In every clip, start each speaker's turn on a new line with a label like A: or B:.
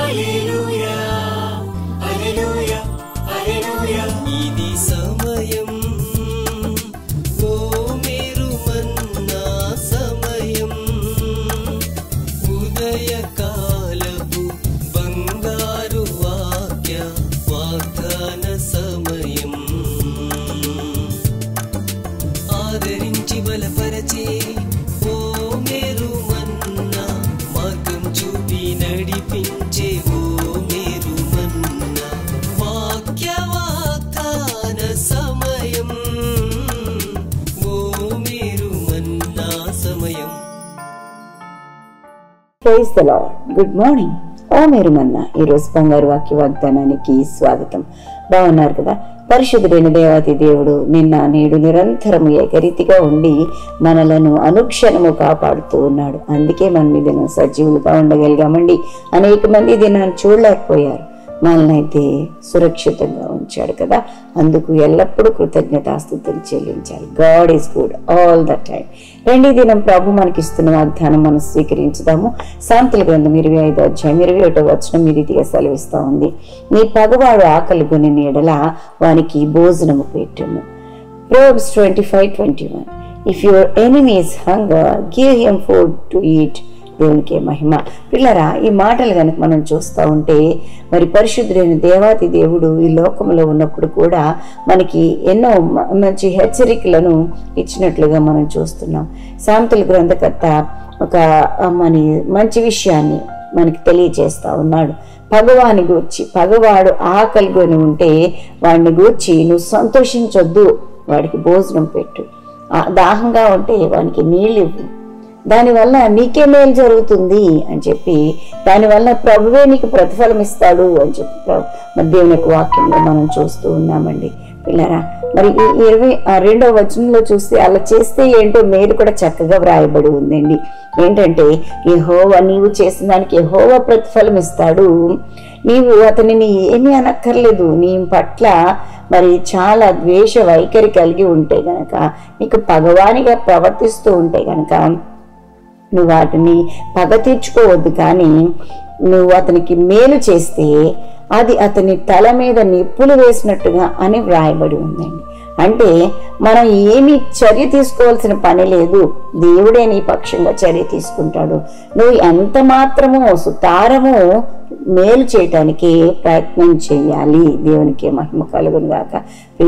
A: ఇది సమయం, ఓ మీరు మన్నా సమయం, ఉదయకాలపు బంగారు వాగ్దాన సమయం. ఆదరించి బలపరచే ఓ మీరు మన్నా, మార్గం చూపి నడిపించే ఓ మీరు మన్నా, వాగ్దాన సమయం, ఓ మీరు మన్నా సమయం.
B: Praise the lord. Good morning. ఓ మీరు మన్నా ఈరోజు బంగారు వాక్య వాగ్దానానికి స్వాగతం. బాగున్నారు కదా? పరిశుద్ధుడైన దేవాతి దేవుడు నిన్న నేడు నిరంతరము ఏకరీతిగా ఉండి మనలను అనుక్షణము కాపాడుతూ ఉన్నాడు. అందుకే మనం ఈ దినం సజీవులుగా ఉండగలిగామండి. అనేక మంది దినాన్ని చూడలేకపోయారు, మనల్నైతే సురక్షితంగా ఉంచాడు కదా. అందుకు ఎల్లప్పుడూ కృతజ్ఞతాస్తుతులు చెల్లించాలి. God is good all the time. రెండో దినం ప్రభు మనకిస్తున్న వాగ్దానం మనం స్వీకరించుదాము. సామెతల గ్రంథం 25వ అధ్యాయం 21వ వచనం ఈ రీతిగా సెలవిస్తా ఉంది. నీ పగవాడు ఆకలి కొని ఎడల వానికి భోజనము పెట్టుము. Proverbs 25:21. If your enemy is hunger, give him food to eat. దేవునికి మహిమ. పిల్లరా, ఈ మాటలు కనుక మనం చూస్తూ ఉంటే మరి పరిశుద్ధుడైన దేవాతి దేవుడు ఈ లోకంలో ఉన్నప్పుడు కూడా మనకి ఎన్నో మంచి హెచ్చరికలను ఇచ్చినట్లుగా మనం చూస్తున్నాం. సామెతల గ్రంథకర్త ఒక మంచి విషయాన్ని మనకి తెలియజేస్తా ఉన్నాడు. పగవాని గూర్చి, పగవాడు ఆకలి కొని ఉంటే వాడిని గూర్చి నువ్వు సంతోషించొద్దు, వాడికి భోజనం పెట్టు. దాహంగా ఉంటే వానికి నీళ్ళు ఇవ్వు, దానివల్ల నీకే మేలు జరుగుతుంది అని చెప్పి, దానివల్ల ప్రభువే నీకు ప్రతిఫలం ఇస్తాడు అని చెప్పి మరి దేవుని యొక్క వాక్యంలో మనం చూస్తూ ఉన్నామండి. పిల్లరా, మరి ఈ 22వ వచనంలో చూస్తే అలా చేస్తే ఏంటో మేలు కూడా చక్కగా వ్రాయబడి ఉందండి. ఏంటంటే, యెహోవా నీవు చేసిన దానికి యెహోవా ప్రతిఫలం ఇస్తాడు. నీవు అతనిని ఏమీ అనక్కర్లేదు. నీ పట్ల మరి చాలా ద్వేష వైఖరి కలిగి ఉంటే గనక, నీకు పగవానిగా ప్రవర్తిస్తూ ఉంటే గనక నువ్వు వాటిని పగ తీర్చుకోవద్దు. కానీ నువ్వు అతనికి మేలు చేస్తే అది అతని తల మీద నిప్పులు వేసినట్టుగా అని వ్రాయబడి ఉందండి. అంటే మనం ఏమి చర్య తీసుకోవాల్సిన పని లేదు, దేవుడే నీ పక్షంగా చర్య తీసుకుంటాడు. నువ్వు ఎంత మాత్రమో సుతారము మేలు చేయటానికి ప్రయత్నం చేయాలి. దేవునికి మహిమ కలుగును గాక.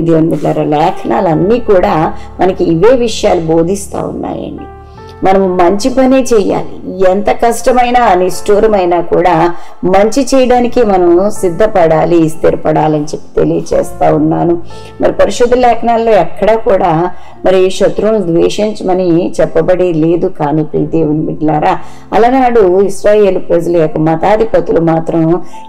B: దేవుని బిడ్డలారా, లేఖనాలన్నీ కూడా మనకి ఇవే విషయాలు బోధిస్తూ ఉన్నాయండి. మనము మంచి పనే చేయాలి. ఎంత కష్టమైనా నిష్ఠూరమైనా కూడా మంచి చేయడానికి మనం సిద్ధపడాలి, స్థిరపడాలని చెప్పి తెలియచేస్తా ఉన్నాను. మరి పరిశుద్ధ లేఖనాల్లో ఎక్కడా కూడా మరి శత్రువులను ద్వేషించమని చెప్పబడి లేదు. కానీ దేవుని బిడ్డలారా, అలనాడు ఇశ్రాయేలు ప్రజల యొక్క మతాధిపతులు మాత్రం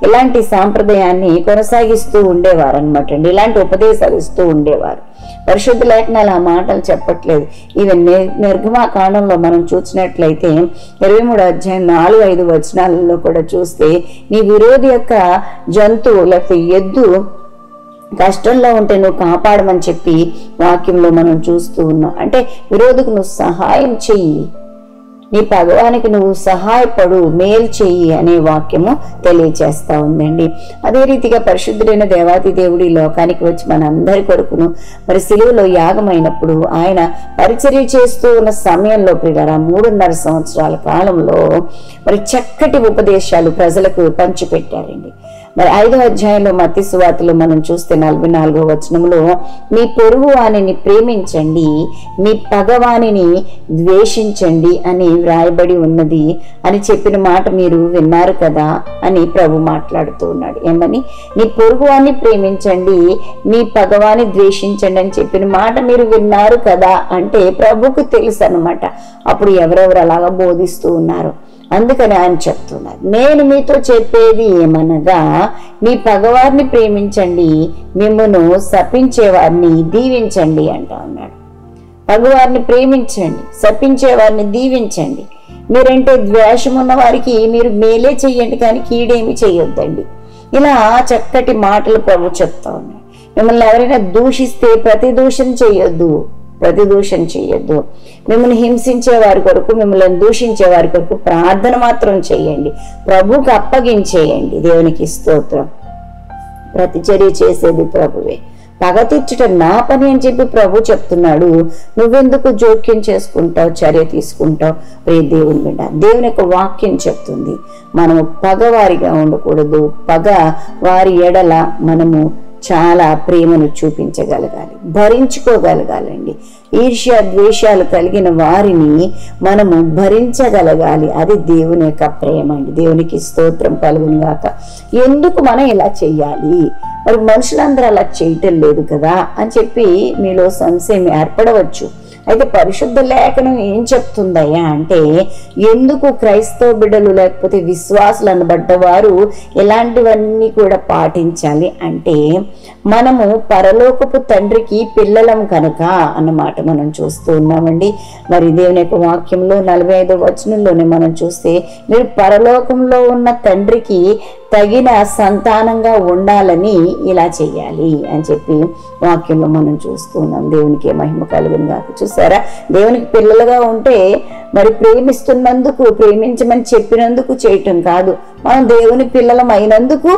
B: ఇలాంటి సాంప్రదాయాన్ని కొనసాగిస్తూ ఉండేవారు అనమాట అండి. ఇలాంటి ఉపదేశాలు ఇస్తూ ఉండేవారు. పరిశుద్ధ లేఖనాలు ఆ మాటలు చెప్పట్లేదు. ఈవెన్ నిర్గమాకాండంలో మనం చూసినట్లయితే 23వ అధ్యాయం 4-5 వచనాలలో కూడా చూస్తే, నీ విరోధి యొక్క జంతువు లేకపోతే ఎద్దు కష్టంలో ఉంటే నువ్వు కాపాడమని చెప్పి వాక్యంలో మనం చూస్తూ ఉన్నాం. అంటే విరోధికి నువ్వు సహాయం చెయ్యి, నీ పగవానికి నువ్వు సహాయపడు, మేలు చెయ్యి అనే వాక్యము తెలియచేస్తా ఉందండి. అదే రీతిగా పరిశుద్ధుడైన దేవాతి దేవుడి లోకానికి వచ్చి మనందరి కొరకును మరి సిలువలో యాగమైనప్పుడు ఆయన పరిచర్య చేస్తూ ఉన్న సమయంలో ప్రియులారా 3.5 సంవత్సరాల కాలంలో మరి చక్కటి ఉపదేశాలు ప్రజలకు పంచిపెట్టారండి. మరి 5వ అధ్యాయంలో మత్తయి సువార్తలో మనం చూస్తే 44వ వచనంలో, మీ పొరుగు వానిని ప్రేమించండి, మీ పగవానిని ద్వేషించండి అని వ్రాయబడి ఉన్నది అని చెప్పిన మాట మీరు విన్నారు కదా అని ప్రభు మాట్లాడుతూ ఉన్నాడు. ఏమని? నీ పొరుగు వాన్ని ప్రేమించండి, మీ పగవాన్ని ద్వేషించండి అని చెప్పిన మాట మీరు విన్నారు కదా అంటే ప్రభుకు తెలుసు అన్నమాట అప్పుడు ఎవరెవరు అలాగా బోధిస్తూ ఉన్నారు. అందుకని ఆయన చెప్తున్నారు, నేను మీతో చెప్పేది ఏమనగా, మీ పగవారిని ప్రేమించండి, మిమ్మల్ని శపించేవారిని దీవించండి అంటా ఉన్నాడు. పగవారిని ప్రేమించండి, శపించేవారిని దీవించండి. మీరంటే ద్వేషం ఉన్న వారికి మీరు మేలే చెయ్యండి, కానీ కీడేమి చెయ్యొద్దండి. ఇలా చక్కటి మాటలు ప్రభు చెప్తా ఉన్నాడు. మిమ్మల్ని ఎవరైనా దూషిస్తే ప్రతి దూషణ చెయ్యొద్దు, ప్రతిదూషణ చేయొద్దు. మిమ్మల్ని హింసించే వారి కొరకు, మిమ్మల్ని దూషించే వారి కొరకు ప్రార్థన మాత్రం చేయండి, ప్రభువుకు అప్పగించేయండి. దేవునికి స్తోత్రం. ప్రతిచర్య చేసేది ప్రభువే, పగ తీర్చుట నా పని అని చెప్పి ప్రభు చెప్తున్నాడు. నువ్వెందుకు జోక్యం చేసుకుంటావు, చర్య తీసుకుంటావు? దేవుని బిడ్డ, దేవుని యొక్క వాక్యం చెప్తుంది మనము పగవారిగా ఉండకూడదు. పగ వారి ఎడల మనము చాలా ప్రేమను చూపించగలగాలి, భరించుకోగలగాలండి. ఈర్ష్య ద్వేషాలు కలిగిన వారిని మనము భరించగలగాలి. అది దేవుని యొక్క ప్రేమ అండి. దేవునికి స్తోత్రం కలుగును గాక. ఎందుకు మనం ఇలా చెయ్యాలి, మరి మనుషులందరూ అలా చేయటం లేదు కదా అని చెప్పి మీలో సంశయం ఏర్పడవచ్చు. అయితే పరిశుద్ధ లేఖనం ఏం చెప్తుందయ్యా అంటే, ఎందుకు క్రైస్తవ బిడ్డలు లేకపోతే విశ్వాసులు అనబడ్డవారు ఇలాంటివన్నీ కూడా పాటించాలి అంటే, మనము పరలోకపు తండ్రికి పిల్లలం కనుక అన్నమాట మనం చూస్తూ ఉన్నామండి. మరి దేవుని యొక్క వాక్యంలో 45వ వచనంలోనే మనం చూస్తే, మీరు పరలోకంలో ఉన్న తండ్రికి తగిన సంతానంగా ఉండాలని ఇలా చెయ్యాలి అని చెప్పి వాక్యంలో మనం చూస్తూ ఉన్నాం. దేవునికి మహిమ కలుగును గాక. చూసారా, దేవునికి పిల్లలుగా ఉంటే మరి ప్రేమిస్తున్నందుకు, ప్రేమించమని చెప్పినందుకు చేయటం కాదు, మనం దేవుని పిల్లలం అయినందుకు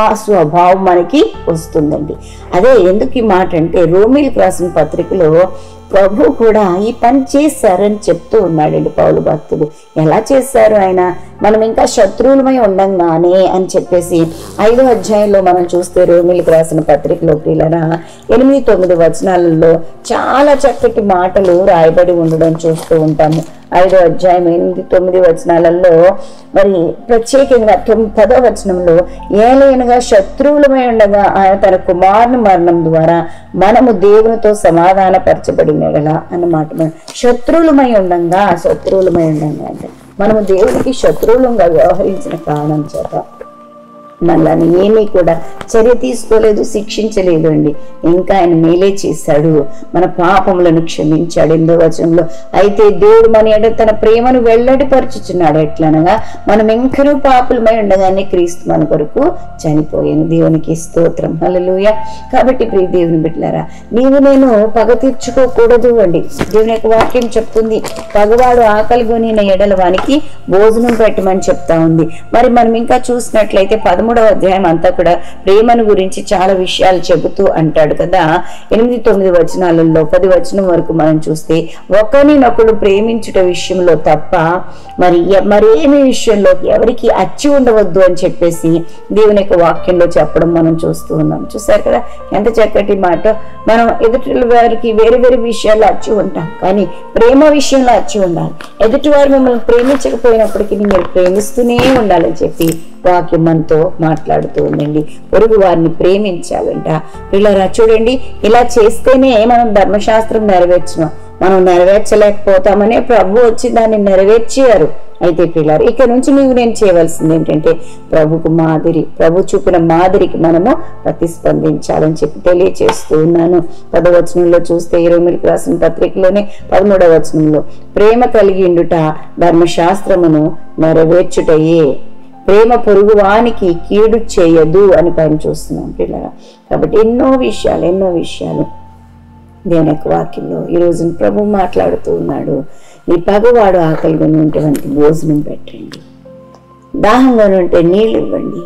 B: ఆ స్వభావం మనకి వస్తుందండి. అదే ఎందుకు ఈ మాట అంటే, రోమీయులకు రాసిన పత్రికలో ప్రభు కూడా ఈ పని చేశారని చెప్తూ ఉన్నాడండి పౌలు భక్తుడు. ఎలా చేశారు ఆయన? మనం ఇంకా శత్రువులమై ఉండంగానే అని చెప్పేసి 5వ అధ్యాయంలో మనం చూస్తే రోమీయులకు రాసిన పత్రికలో ప్రియులారా 8-9 వచనాలలో చాలా చక్కటి మాటలు రాయబడి ఉండడం చూస్తూ ఉంటాము. 5వ అధ్యాయం 8-9 వచనాలలో మరి ప్రత్యేకంగా 10వ వచనంలో, ఏలైనగా శత్రువులమై ఉండగా ఆయన తన కుమారుని మరణం ద్వారా మనము దేవునితో సమాధాన పరచబడినలా అన్నమాట. శత్రువులమై ఉండంగా అంటే మనము దేవునికి శత్రువులంగా వ్యవహరించిన కారణం చేత మనల్ని ఏమీ కూడా చర్య తీసుకోలేదు, శిక్షించలేదు అండి. ఇంకా ఆయన మేలే చేశాడు, మన పాపములను క్షమించాడు. 8వ వచనంలో, అయితే దేవుడు మన ఎడ తన ప్రేమను వెల్లడిపరచుచున్నాడు. ఎట్లనగా మనం ఇంకనూ పాపులమై ఉండగానే క్రీస్తు మన కొరకు చనిపోయాను. దేవునికి స్తోత్రం, హల్లెలూయా. కాబట్టి ప్రియ దేవుని బిడ్డలారా, నీవు నేను పగ తీర్చుకోకూడదు అండి. దేవుని యొక్క వాక్యం చెప్తుంది, పగవాడు ఆకలి కొనిన ఎడల వానికి భోజనం పెట్టమని చెప్తా ఉంది. మరి మనం ఇంకా చూసినట్లయితే 13వ అధ్యాయం అంతా కూడా ప్రేమను గురించి చాలా విషయాలు చెబుతూ అంటాడు కదా. 8-9 వచనాలలో 10 వచనం వరకు మనం చూస్తే, ఒకరినొకడు ప్రేమించుట విషయంలో తప్ప మరేమి విషయంలో ఎవరికి అచ్చి ఉండవద్దు అని చెప్పేసి దేవుని యొక్క వాక్యంలో చెప్పడం మనం చూస్తూ ఉన్నాం. చూసారు కదా ఎంత చక్కటి మాట. మనం ఎదుటి వారికి వేరే వేరే విషయాల్లో అచ్చి ఉంటాం, కానీ ప్రేమ విషయంలో అచ్చి ఉండాలి. ఎదుటివారు మిమ్మల్ని ప్రేమించకపోయినప్పటికీ మీరు ప్రేమిస్తూనే ఉండాలని చెప్పి వాక్యం మనతో మాట్లాడుతూ ఉందండి. పొరుగు వారిని ప్రేమించాలంట. పిల్లరా చూడండి, ఇలా చేస్తేనే మనం ధర్మశాస్త్రం నెరవేర్చినాం. మనం నెరవేర్చలేకపోతామనే ప్రభు వచ్చి దాన్ని నెరవేర్చారు. అయితే పిల్లలు, ఇక నుంచి నేను చేయవలసింది ఏంటంటే, ప్రభు చూపిన మాదిరికి మనము ప్రతిస్పందించాలని చెప్పి తెలియచేస్తూ ఉన్నాను. 10వ వచనంలో చూస్తే రోమీయులకు రాసిన పత్రికలోనే 13వ వచనంలో, ప్రేమ కలిగి ఉండుట ధర్మశాస్త్రమును నెరవేర్చుటయే, ప్రేమ పొరుగువానికి కీడు చేయదు అని పని చూస్తున్నాం పిల్లల. కాబట్టి ఎన్నో విషయాలు దేవుని యొక్క వాక్యంలో ఈ రోజున ప్రభు మాట్లాడుతూ ఉన్నాడు. నీ పగవాడు ఆకలిగా ఉంటే వానికి భోజనం పెట్టండి, దాహంగా ఉంటే నీళ్ళు ఇవ్వండి,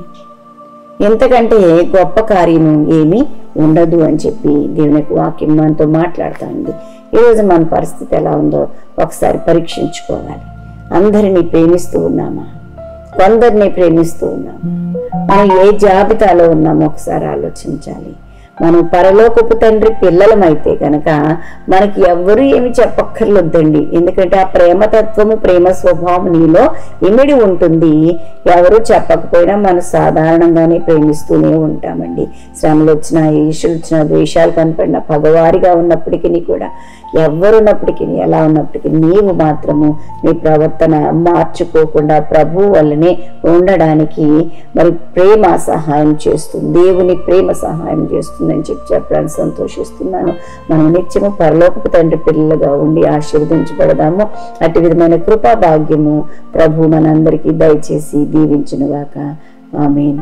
B: ఎంతకంటే గొప్ప కార్యము ఏమీ ఉండదు అని చెప్పి దేవుని యొక్క వాక్యం మనతో మాట్లాడుతూ ఉంది. ఈరోజు మన పరిస్థితి ఎలా ఉందో ఒకసారి పరీక్షించుకోవాలి. అందరినీ ప్రేమిస్తూ ఉన్నామా? కొందరిని ప్రేమిస్తూ ఉన్నాము. మనం ఏ జాబితాలో ఉన్నామో ఒకసారి ఆలోచించాలి. మనం పరలోకపు తండ్రి పిల్లలమైతే కనుక మనకి ఎవ్వరూ ఏమి చెప్పక్కర్లొద్దండి. ఎందుకంటే ఆ ప్రేమతత్వము, ప్రేమ స్వభావం నీలో ఇమిడి ఉంటుంది. ఎవరు చెప్పకపోయినా మనం సాధారణంగానే ప్రేమిస్తూనే ఉంటామండి. శ్రమలు వచ్చినా, ఈర్ష్యలు వచ్చినా, ద్వేషాలు కనపడినా, పగవారిగా ఉన్నప్పటికీ కూడా, ఎవరున్నప్పటికీ, ఎలా ఉన్నప్పటికీ నీవు మాత్రము నీ ప్రవర్తన మార్చుకోకుండా ప్రభు వల్లనే ఉండడానికి మరి ప్రేమ సహాయం చేస్తుంది. దేవుని ప్రేమ సహాయం చేస్తుందని చెప్పడానికి సంతోషిస్తున్నాను. మనం నిత్యము పరలోకపు తండ్రి పిల్లలుగా ఉండి ఆశీర్వదించబడదాము. అటు విధమైన కృపా భాగ్యము ప్రభు మనందరికీ దయచేసి దీవించునుగాక. ఆమేన్.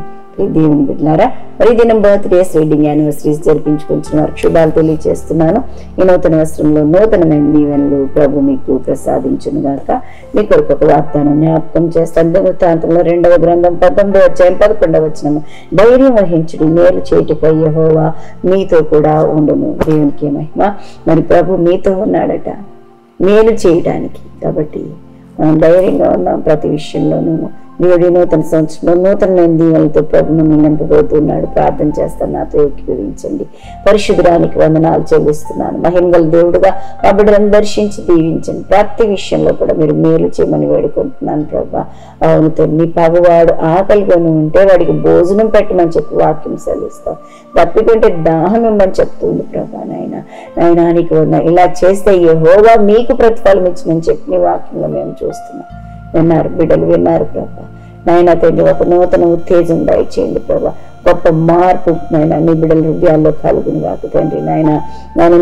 B: దేవుని బిడ్డలారా, మరి దినం బర్త్డేస్, వెడ్డింగ్ యానివర్సరీస్ జరిపించుకుంటున్న వారికి శుభాలు తెలియజేస్తున్నాను. ఈ నూతన వస్త్రంలో నూతనమైన దీవెనలు ప్రభు మీకు ప్రసాదించును గాక. మీ కొరకు ఒక వాగ్దానం జ్ఞాపకం చేస్తాను. దినవృత్తాంతంలో 2వ గ్రంథం 19వ అధ్యాయం 11వ వచనం, ధైర్యం వహించుడి, మేలు చేయుటకై యెహోవా మీతో కూడా ఉండును. దేవునికి మహిమ. మరి ప్రభు మీతో ఉన్నాడట మేలు చేయడానికి. కాబట్టి మనం ధైర్యంగా ఉన్నాం ప్రతి విషయంలోనూ. దేవుడి నూతన సంవత్సరంలో నూతనమైన దీవెనలతో ప్రభును నింపబోతున్నాడు. ప్రార్థన చేస్తాను, నాతో ఏకీభవించండి. పరిశుద్ధురానికి వందనాలు చెల్లిస్తున్నాను. మహిమగల దేవుడుగా మా బిడ్డలను దర్శించి దీవించండి. ప్రతి విషయంలో కూడా మీరు మేలు చేయమని వేడుకుంటున్నాను ప్రభా. అవును తండ్రి, పగవాడు ఆకలికొని ఉంటే వాడికి భోజనం పెట్టమని చెప్పి వాక్యం సెలవిస్తాం. తప్పికుంటే దాహం ఇమ్మని చెప్తుంది ప్రభా. నాయనా నీకు ఇలా చేస్తే యెహోవా మీకు ప్రతిఫలం ఇచ్చినని చెప్పి నీ వాక్యంలో మేము చూస్తున్నాం. విన్నారు బిడ్డలు, విన్నారు ప్రభా. నాయన తండ్రి, ఒక నూతన ఉత్తేజం దయచేయండి ప్రభా. గొప్ప మార్పు నాయన నీ బిడ్డల హృదయాల్లో కలుగును కాక తండ్రి. నాయన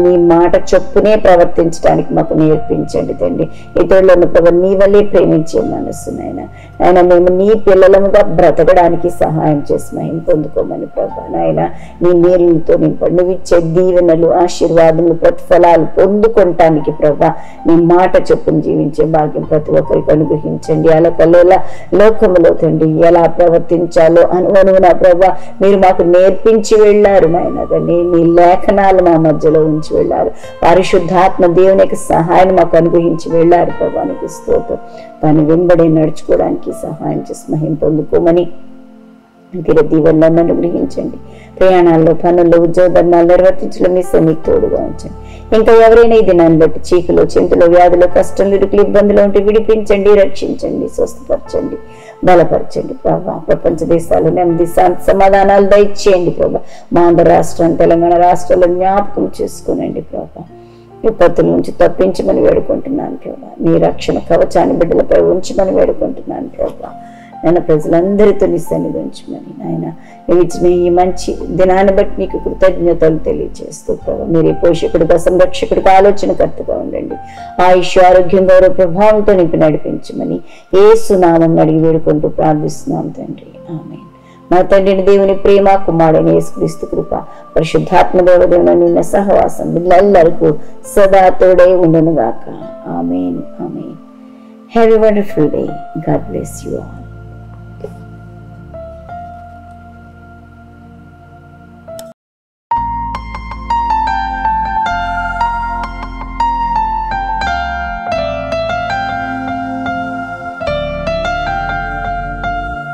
B: నీ మాట చొప్పునే ప్రవర్తించడానికి మాకు నేర్పించండి తండ్రి. ఇతరులను ప్రభా నీ వల్లే ప్రేమించే మనస్సు నాయన మేము నీ పిల్లలముగా బ్రతకడానికి సహాయం చేసి మహిమ పొందుకోమని ప్రభా. నాయన నీ నీళ్ళతో నింపండి. నువ్వు ఇచ్చే దీవెనలు, ఆశీర్వాదములు, ప్రతిఫలాలు పొందుకోవటానికి ప్రభా నీ మాట చొప్పున జీవించే భాగ్యం ప్రతి ఒక్కరికి అనుగ్రహించండి. అలకల్లోలా లోకములో తండ్రి ఎలా ప్రవర్తించాలో అనువనువున ప్రభా మీరు మాకు నేర్పించి వెళ్ళారు నాయన తండ్రి. నీ లేఖనాలు మా మధ్యలో ఉంచి వెళ్ళారు. పరిశుద్ధాత్మ దేవుని యొక్క సహాయాన్ని మాకు అనుగ్రహించి వెళ్ళారు ప్రభా. నీకు స్తోత్రం. దాన్ని వెంబడి నడుచుకోవడానికి సహాయం చేసి మహిమ పొందుకోమని దీవెనలను అనుగ్రహించండి. ప్రయాణాల్లో, పనుల్లో, ఉద్యోగ ధర్మాలు నిర్వర్తించడం మీ మీకు తోడుగా ఉంచండి. ఇంకా ఎవరైనా ఈ దినాన్ని బట్టి చీకులో, చింతలో, వ్యాధులు, కష్టంలో, ఇరుకులు, ఇబ్బందులు ఉంటే విడిపించండి, రక్షించండి, స్వస్థపరచండి, బలపరచండి ప్రభా. ప్రపంచ దేశాలు నెమ్మది, శాంతి, సమాధానాలు దయచేయండి ప్రభా. మా ఆంధ్ర రాష్ట్రం, తెలంగాణ రాష్ట్రాల్లో జ్ఞాపకం చేసుకోనండి ప్రభా. విపత్తుల నుంచి తప్పించమని వేడుకుంటున్నాను ప్రభా. నీ రక్షణ కవచాన్ని బిడ్డలపై ఉంచమని వేడుకుంటున్నాను ప్రభా. నాయన ప్రజలందరితో నీ సన్నిధి ఉంచమని నాయన ఇచ్చిన ఈ మంచి దినాన్ని బట్టి నీకు కృతజ్ఞతలు తెలియజేస్తూ ప్రభావ. మీరే పోషకుడిగా, సంరక్షకుడిగా, ఆలోచనకర్తగా ఉండండి. ఆయుష్, ఆరోగ్యం, గౌరవ ప్రభావంతో నింపి నడిపించమని యేసు నామం అడిగి వేడుకుంటూ ప్రార్థిస్తున్నాం తండ్రి. ఆమేన్. మా తండ్రిని దేవుని ప్రేమ, కుమారుడైన యేసుక్రీస్తు కృప, పరిశుద్ధాత్మ దేవదేవుని నిన్న సహవాసం బిడ్డలందరికీ సదా తోడే ఉండును గాక. ఆమేన్. ఆమేన్. Have a wonderful day. God bless you all.